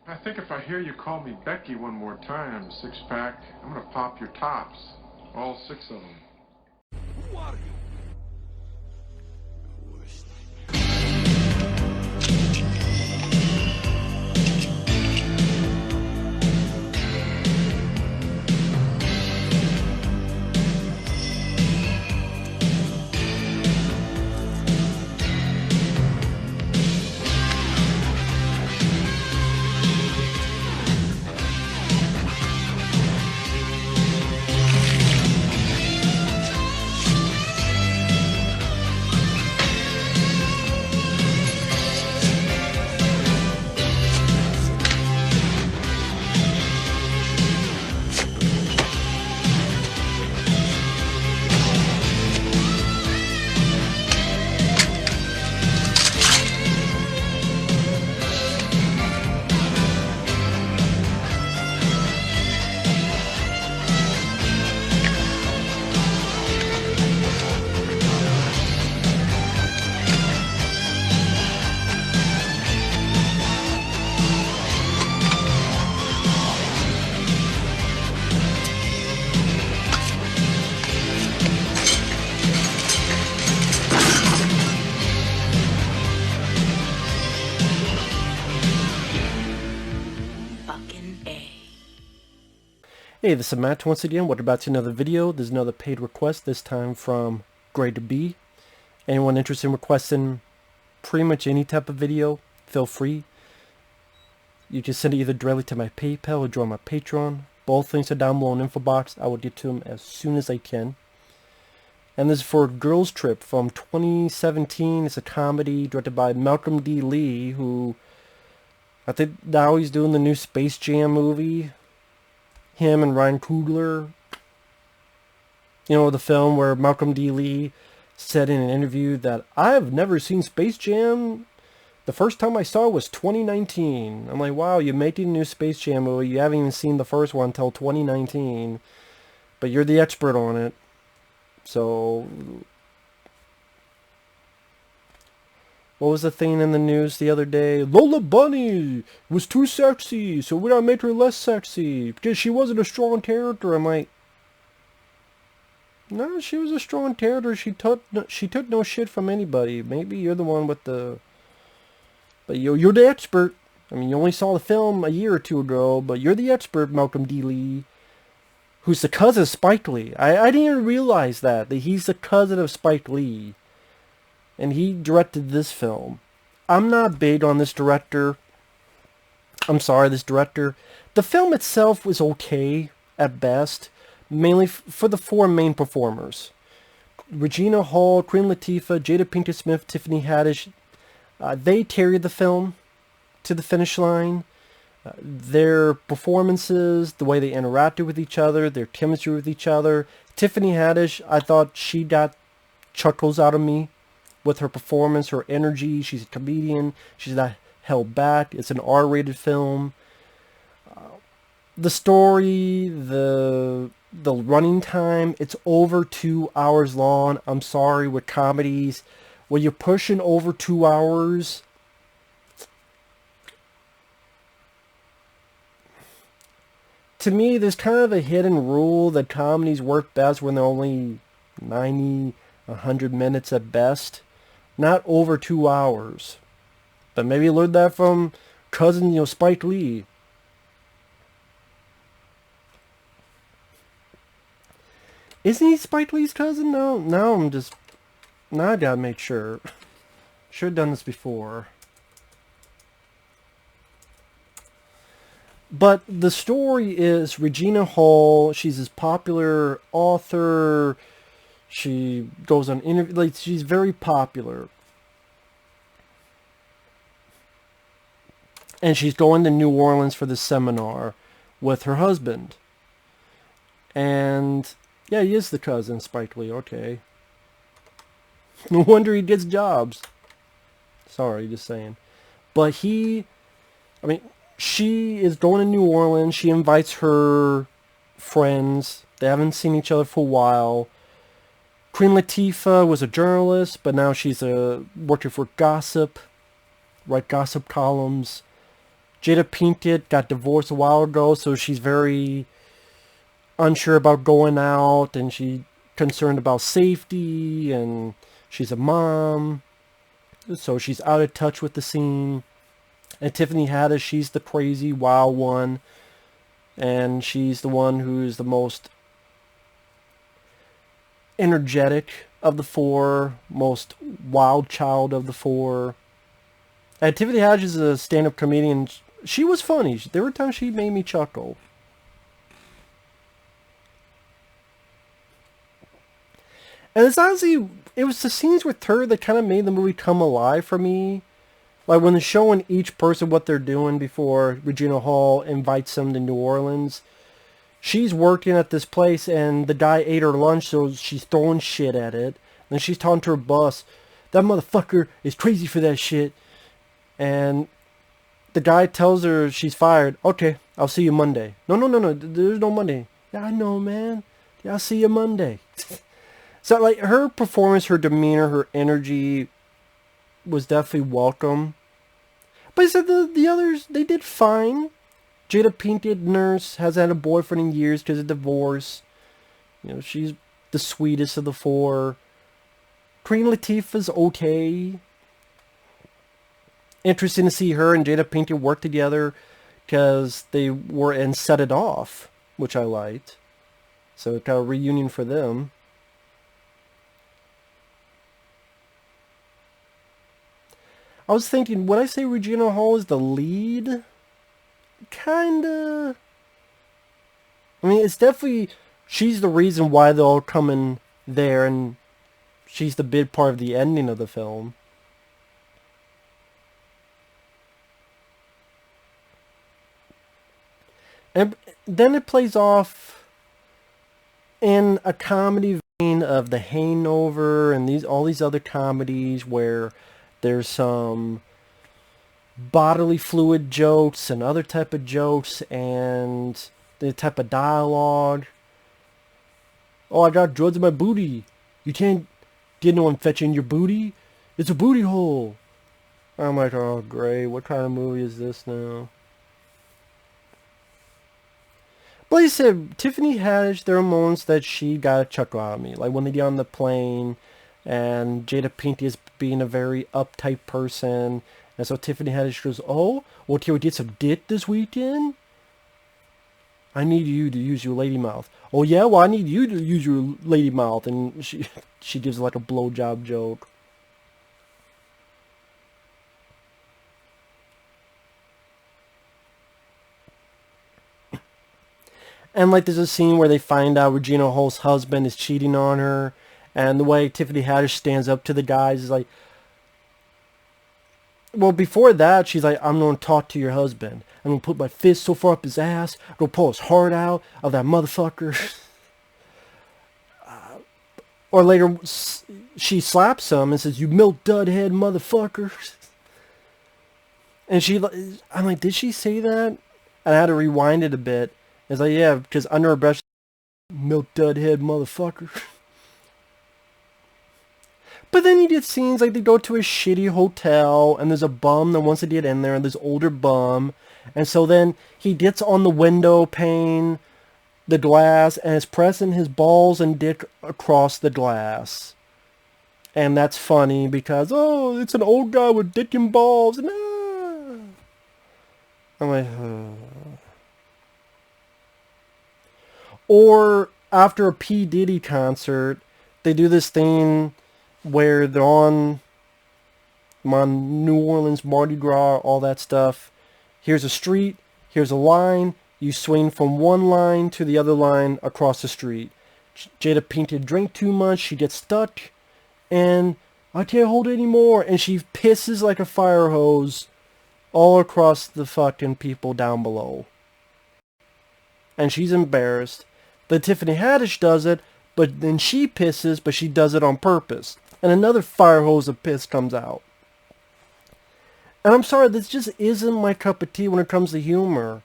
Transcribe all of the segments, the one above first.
I think if I hear you call me Becky one more time, six-pack, I'm gonna pop your tops. All six of them. Who are you? Hey, this is Matt once again. Welcome back to another video. There's another paid request, this time from Grade to B. Anyone interested in requesting pretty much any type of video, feel free. You can send it either directly to my PayPal or join my Patreon. Both links are down below in the info box. I will get to them as soon as I can. And this is for Girls Trip from 2017. It's a comedy directed by Malcolm D. Lee, who I think now he's doing the new Space Jam movie. Him and Ryan Coogler. You know, the film where Malcolm D. Lee said in an interview that I've never seen Space Jam. The first time I saw it was 2019. I'm like, wow, you're making a new Space Jam movie. You haven't even seen the first one until 2019. But you're the expert on it. So, what was the thing in the news the other day? Lola Bunny was too sexy, so we gotta make her less sexy because she wasn't a strong character. I'm like, no, she was a strong character. She took no shit from anybody. Maybe you're the one with the, but you're the expert. I mean, you only saw the film a year or two ago, but you're the expert, Malcolm D. Lee, who's the cousin of Spike Lee. I didn't even realize that he's the cousin of Spike Lee. And he directed this film. I'm not big on this director. I'm sorry, this director. The film itself was okay at best. Mainly for the four main performers. Regina Hall, Queen Latifah, Jada Pinkett Smith, Tiffany Haddish. They carried the film to the finish line. Their performances, the way they interacted with each other, their chemistry with each other. Tiffany Haddish, I thought she got chuckles out of me. With her performance, her energy, she's a comedian. She's not held back. It's an R-rated film. The story, the running time, it's over 2 hours long. I'm sorry, with comedies, when you're pushing over 2 hours, to me, there's kind of a hidden rule that comedies work best when they're only 90, 100 minutes at best. Not over 2 hours. But maybe you learned that from cousin, Spike Lee. Isn't he Spike Lee's cousin? No, now I gotta make sure. Should have done this before. But the story is Regina Hall. She's this popular author. She goes on interview, like she's very popular. And she's going to New Orleans for this seminar with her husband. And yeah, he is the cousin, Spike Lee, okay. No wonder he gets jobs. Sorry, just saying. But she is going to New Orleans. She invites her friends. They haven't seen each other for a while. Queen Latifah was a journalist, but now she's working for Gossip, write gossip columns. Jada Pinkett got divorced a while ago, so she's very unsure about going out, and she's concerned about safety, and she's a mom, so she's out of touch with the scene. And Tiffany Haddish, she's the crazy, wild one, and she's the one who's the most energetic of the four, most wild child of the four. And Tiffany Haddish is a stand-up comedian. She was funny. There were times she made me chuckle. And it's honestly, it was the scenes with her that kind of made the movie come alive for me. Like when they're showing each person what they're doing before Regina Hall invites them to New Orleans. She's working at this place and the guy ate her lunch, so she's throwing shit at it. Then she's talking to her boss. That motherfucker is crazy for that shit. And the guy tells her she's fired. Okay, I'll see you Monday. No, there's no Monday. Yeah, I know, man. Yeah, I'll see you Monday. So, like, her performance, her demeanor, her energy was definitely welcome. But I said the others, they did fine. Jada Pinkett, nurse, has had a boyfriend in years because of divorce. You know, she's the sweetest of the four. Queen Latifah's okay. Interesting to see her and Jada Pinkett work together because they were in Set It Off, which I liked. So kind of a reunion for them. I was thinking, would I say Regina Hall is the lead? Kinda. I mean, it's definitely, she's the reason why they're all coming there, and she's the big part of the ending of the film. And then it plays off in a comedy vein of The Hangover and all these other comedies where there's some bodily fluid jokes and other type of jokes and the type of dialogue. Oh, I got drugs in my booty. You can't get no one fetching your booty. It's a booty hole. I'm like, oh great, what kind of movie is this now? But like I said, Tiffany Haddish, there are moments that she got a chuckle out of me. Like when they get on the plane and Jada Pinkett is being a very uptight person. And so Tiffany Haddish goes, oh, well, can we get some dick this weekend? I need you to use your lady mouth. Oh, yeah? Well, I need you to use your lady mouth. And she gives like a blowjob joke. And like there's a scene where they find out Regina Hall's husband is cheating on her. And the way Tiffany Haddish stands up to the guys is like, well, before that, she's like, I'm going to talk to your husband. I'm going to put my fist so far up his ass. I'm going to pull his heart out of that motherfucker. Or later, she slaps him and says, you milk dud head motherfucker. And I'm like, did she say that? And I had to rewind it a bit. It's like, yeah, because under her breath, milk dud head motherfucker. But then you get scenes like they go to a shitty hotel and there's a bum that wants to get in there and this older bum. And so then he gets on the window pane, the glass, and is pressing his balls and dick across the glass. And that's funny because, oh, it's an old guy with dick and balls. And, I'm like, Or after a P. Diddy concert, they do this thing where they're on New Orleans, Mardi Gras, all that stuff. Here's a street, here's a line, you swing from one line to the other line across the street. Jada Pinkett drank too much, she gets stuck, and I can't hold it anymore, and she pisses like a fire hose all across the fucking people down below. And she's embarrassed. But Tiffany Haddish does it, but then she pisses, but she does it on purpose. And another fire hose of piss comes out. And I'm sorry, this just isn't my cup of tea when it comes to humor.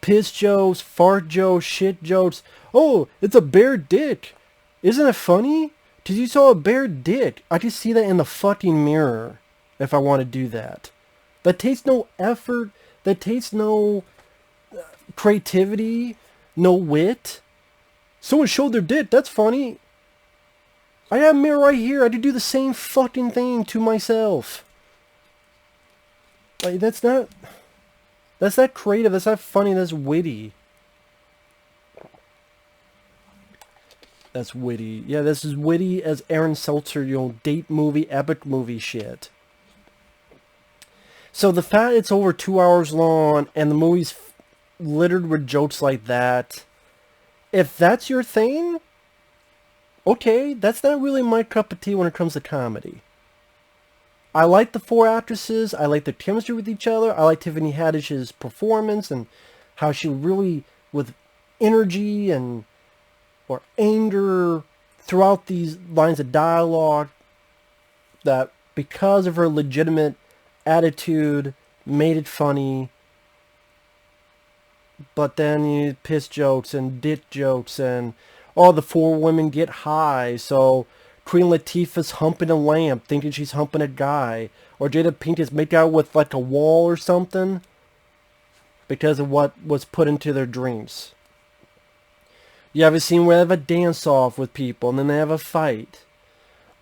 Piss jokes, fart jokes, shit jokes. Oh, it's a bare dick. Isn't it funny? Because you saw a bare dick. I can see that in the fucking mirror if I want to do that. That takes no effort. that takes no creativity, no wit. Someone showed their dick. That's funny. I got a mirror right here. I could do the same fucking thing to myself. Like, that's not creative. That's not funny. That's witty. That's witty. Yeah, this is witty as Aaron Seltzer, date movie, epic movie shit. So the fact it's over 2 hours long and the movie's littered with jokes like that, if that's your thing, okay, that's not really my cup of tea when it comes to comedy. I like the four actresses. I like their chemistry with each other. I like Tiffany Haddish's performance and how she really, with energy or anger throughout these lines of dialogue, that because of her legitimate attitude made it funny. But then you piss jokes and dick jokes and all the four women get high. So Queen Latifah's humping a lamp thinking she's humping a guy. Or Jada Pinkett's make out with like a wall or something because of what was put into their dreams. You have a scene where they have a dance-off with people and then they have a fight.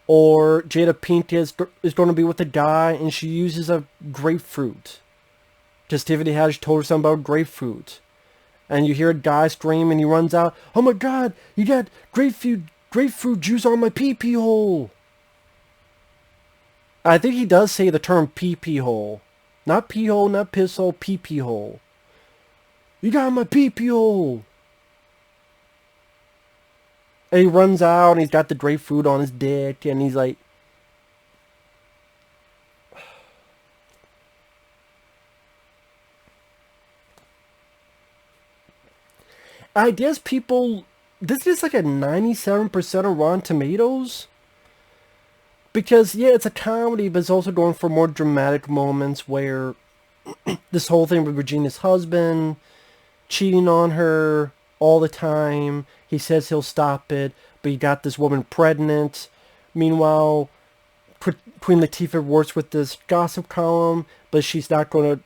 Or Jada Pinkett is going to be with a guy and she uses a grapefruit. Because Tiffany Haddish told her something about grapefruit. And you hear a guy scream and he runs out, "Oh my God, you got grapefruit juice on my pee-pee hole." I think he does say the term pee-pee hole. Not pee hole, not piss hole, pee-pee hole. "You got my pee-pee hole." And he runs out and he's got the grapefruit on his dick and he's like, I guess people, this is like a 97% of Rotten Tomatoes. Because, yeah, it's a comedy, but it's also going for more dramatic moments where this whole thing with Regina's husband cheating on her all the time. He says he'll stop it, but he got this woman pregnant. Meanwhile, Queen Latifah works with this gossip column, but she's not going to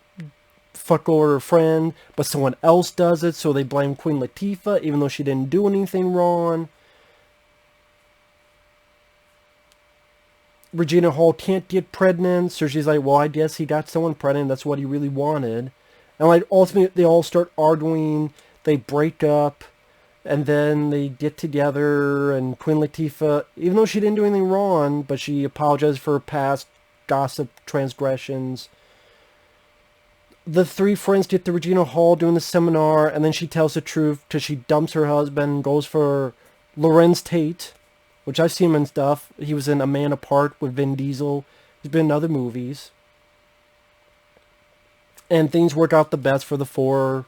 fuck over her friend, but someone else does it, so they blame Queen Latifah, even though she didn't do anything wrong. Regina Hall can't get pregnant, so she's like, well, I guess he got someone pregnant, that's what he really wanted. And like, ultimately, they all start arguing, they break up, and then they get together, and Queen Latifah, even though she didn't do anything wrong, but she apologized for her past gossip transgressions. The three friends get to Regina Hall doing the seminar, and then she tells the truth because she dumps her husband and goes for Lorenz Tate, which I've seen him in stuff. He was in A Man Apart with Vin Diesel. He's been in other movies. And things work out the best for the four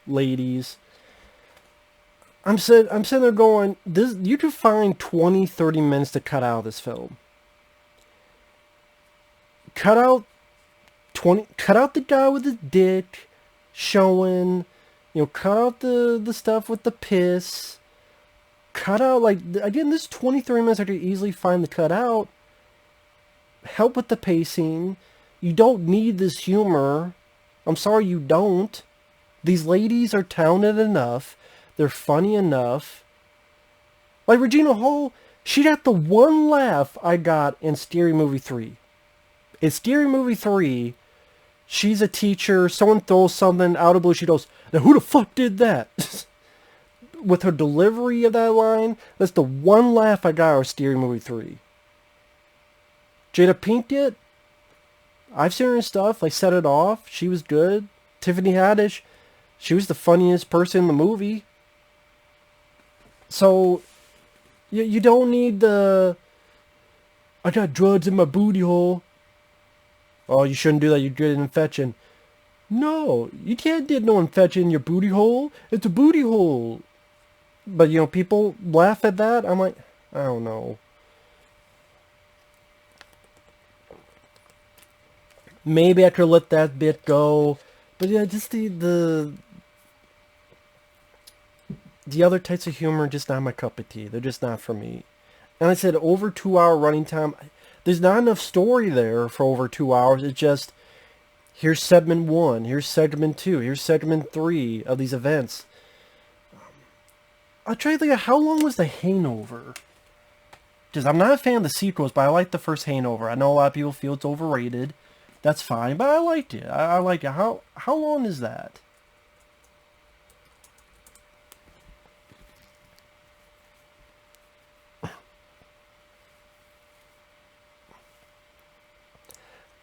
ladies. I'm sitting there going, you could find 20, 30 minutes to cut out of this film. Cut out the guy with his dick showing, cut out the stuff with the piss. Cut out, like, again, this 20, 30 minutes I could easily find to cut out. Help with the pacing. You don't need this humor. I'm sorry, you don't. These ladies are talented enough. They're funny enough. Like Regina Hall, she got the one laugh I got in Scary Movie 3. In Scary Movie 3, she's a teacher, someone throws something out of blue, she goes, "Now who the fuck did that?" With her delivery of that line, that's the one laugh I got out of Scary Movie 3. Jada Pinkett, I've seen her stuff, like Set It Off, she was good. Tiffany Haddish, she was the funniest person in the movie. So, you don't need the, "I got drugs in my booty hole." "Oh, you shouldn't do that, you get an infection." No, you can't get no infection in your booty hole. It's a booty hole. But, people laugh at that. I'm like, I don't know. Maybe I could let that bit go. But yeah, just the other types of humor are just not my cup of tea. They're just not for me. And I said, over 2 hour running time. There's not enough story there for over 2 hours. It's just, Here's segment 1, here's segment 2, here's segment 3 of these events. I'll try to think of how long was the hangover? Because I'm not a fan of the sequels, but I like the first hangover. I know a lot of people feel it's overrated. That's fine, but I liked it. I like it. How long is that?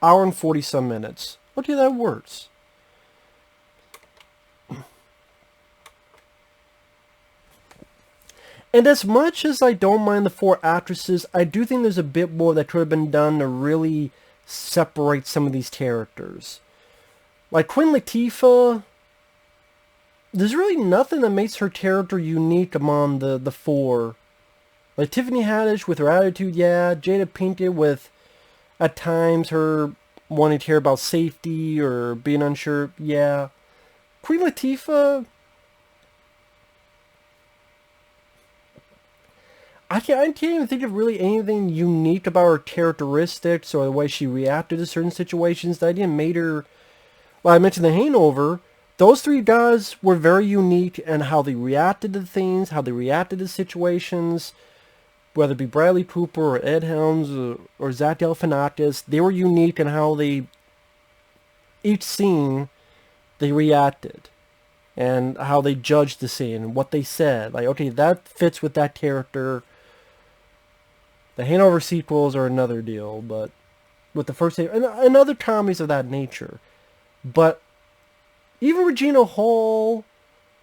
Hour and 40 some minutes. Okay, that works. And as much as I don't mind the 4 actresses, I do think there's a bit more that could have been done to really separate some of these characters. Like Queen Latifah, there's really nothing that makes her character unique among the 4. Like Tiffany Haddish with her attitude, yeah. Jada Pinkett with, at times, her wanting to hear about safety or being unsure, yeah. Queen Latifah, I can't even think of really anything unique about her characteristics or the way she reacted to certain situations that didn't make her... Well, I mentioned the hangover. Those 3 guys were very unique in how they reacted to things, how they reacted to situations, whether it be Bradley Cooper or Ed Helms or Zach Galifianakis. They were unique in how they, each scene, they reacted. And how they judged the scene and what they said. Like, okay, that fits with that character. The Hangover sequels are another deal, but with the first and other comedies of that nature. But even Regina Hall,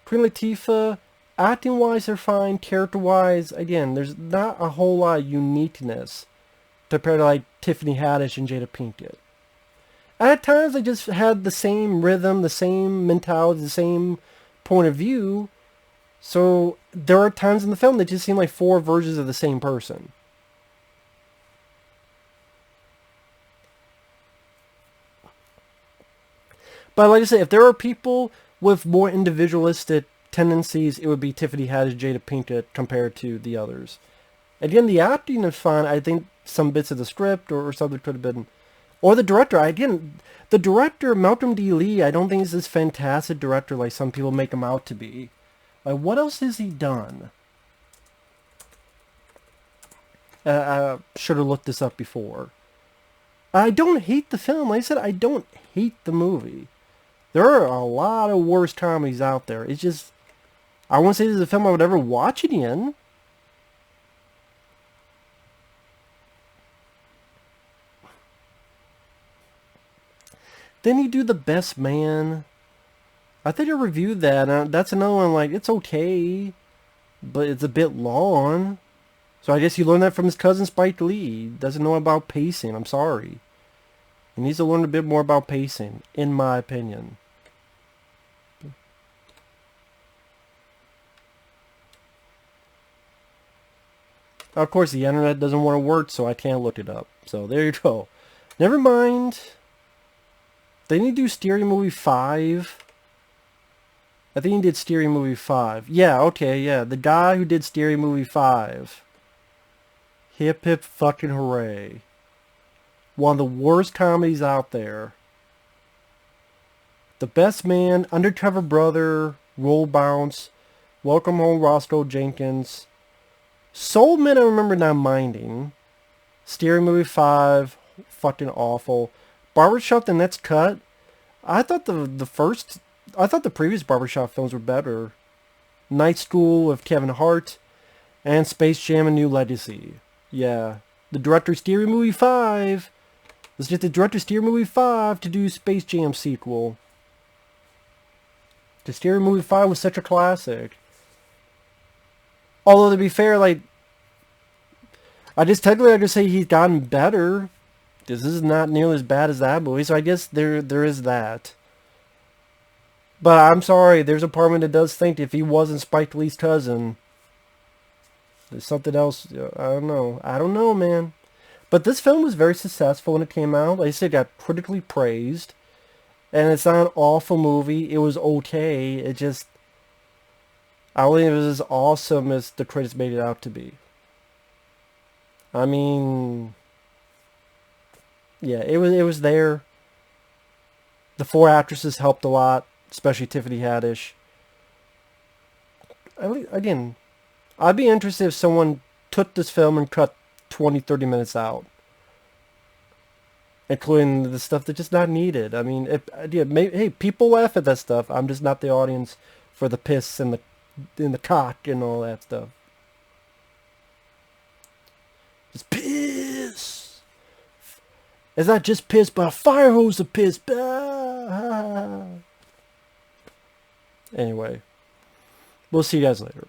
Queen Latifah, acting-wise they're fine, character-wise, again, there's not a whole lot of uniqueness compared to like Tiffany Haddish and Jada Pinkett. At times they just had the same rhythm, the same mentality, the same point of view. So there are times in the film that just seem like 4 versions of the same person. But like I said, if there are people with more individualistic tendencies, it would be Tiffany Haddish, Jada Pinkett compared to the others. Again, the acting is fine. I think some bits of the script or something could have been... Or the director. The director, Malcolm D. Lee, I don't think is this fantastic director like some people make him out to be. Like, what else has he done? I should have looked this up before. I don't hate the film. Like I said, I don't hate the movie. There are a lot of worse comedies out there. It's just, I won't say this is a film I would ever watch again. Then you do The Best Man. I think I reviewed that. That's another one, like, it's okay, but it's a bit long. So I guess you learned that from his cousin Spike Lee. He doesn't know about pacing. I'm sorry. He needs to learn a bit more about pacing, in my opinion. Of course, the internet doesn't want to work, so I can't look it up. So there you go. Never mind. They need to do Scary Movie 5. I think he did Scary Movie 5. Yeah, okay, yeah. The guy who did Scary Movie 5. Hip hip fucking hooray. One of the worst comedies out there. The Best Man, Undercover Brother, Roll Bounce, Welcome Home Roscoe Jenkins. Soul Men I remember not minding. Scary Movie 5, fucking awful. Barbershop The Next Cut. I thought the previous Barbershop films were better. Night School with Kevin Hart. And Space Jam: A New Legacy. Yeah. The director Scary Movie 5. Let's get the director Scary Movie 5 to do Space Jam sequel. The Scary Movie 5 was such a classic. Although to be fair, like, I just say he's gotten better. This is not nearly as bad as that movie, so I guess there is that. But I'm sorry, there's a part of me that does think if he wasn't Spike Lee's cousin, there's something else. I don't know, man. But this film was very successful when it came out. Like I said, it got critically praised. And it's not an awful movie. It was okay. It just, I don't think it was as awesome as the critics made it out to be. I mean, yeah, it was there. The 4 actresses helped a lot, especially Tiffany Haddish. Again, I'd be interested if someone took this film and cut 20, 30 minutes out. Including the stuff that's just not needed. I mean, hey, people laugh at that stuff. I'm just not the audience for the piss and the cock and all that stuff. Just piss. It's not just piss, but a fire hose of piss. Anyway, we'll see you guys later.